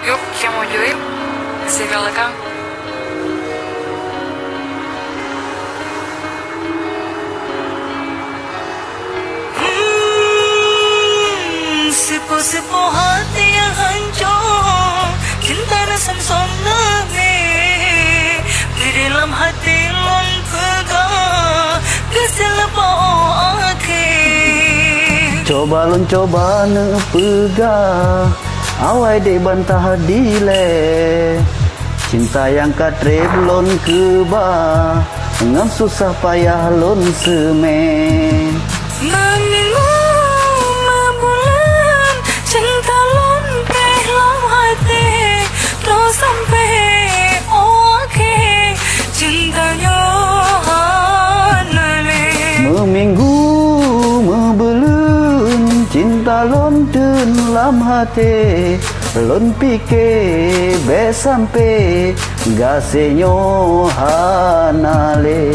Yuk, kita mau yuk. Segala kang. Sepo-sepo hati yang hancur, cinta rasa soname. Di dalam hati lon pegang, keselepa akhir. Coba ne pegang, awai dek bantah dile. Cinta yang katrep lon keba, ngam susah payah lon semen. Mengingat sampai oke cintanya hanale meminggu membelun cinta lon dalam hati lon pikir be sampai gasenyo hanale.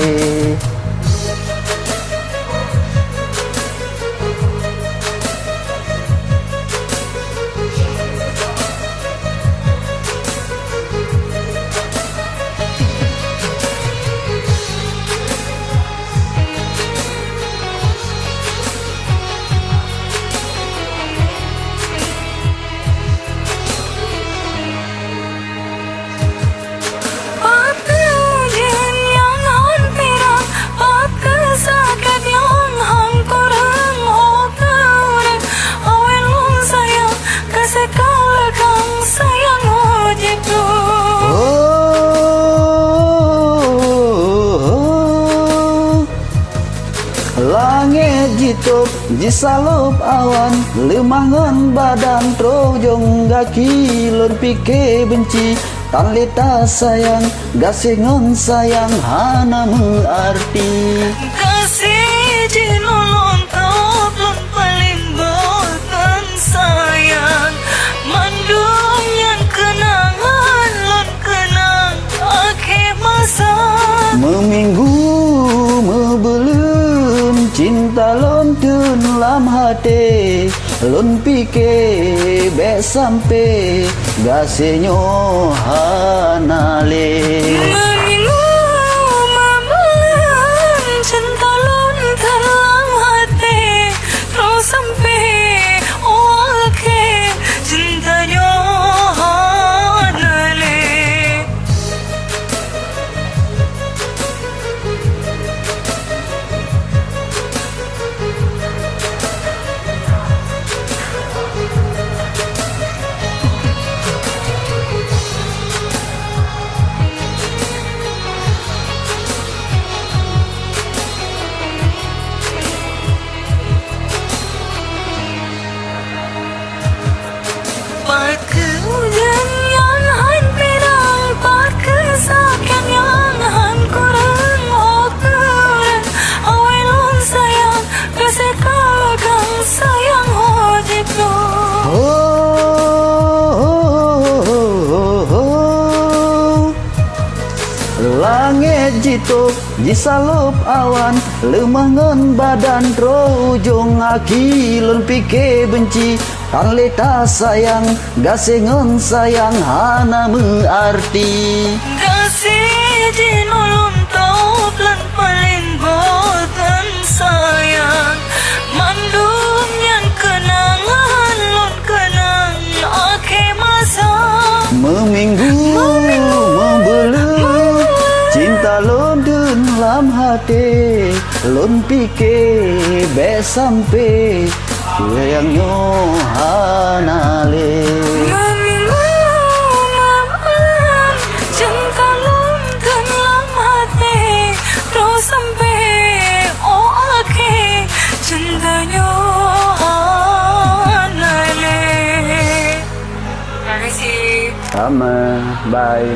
Langit jitup jisalup awan lemangan badan trojong gaki lor pike benci tan leta sayang gasengon sayang hana mengarti kasih jinolon top lon paling botan sayang mandung yang kenangan lon kenang akhir masa meminggu membelum cinta lon dalam hati lon pikir be sampai gasenyo hanale. Meminggu membelum cinta lon dalam hati terus sampai oke cintanya hanale. Part kehujan yang han pirang, part kesakian yang han kurang, oh kurang, awai lon sayang, kesekagang sayang hojib lo. Langit jitup jisalup awan lemangan badan trojong aki lon pikir benci tan leta sayang gasengon sayang hana mengarti Kasih jinolon top lan paling botan sayang mandung yang kenangan lon kenang akhir masa meminggu membelum cinta lon dalam hati lon pikir be sampai sayangnya hanale. Meminggu membelum cinta lon dalam hati terus sampai oke cintanya hanale. Terima kasih. Sama, bye.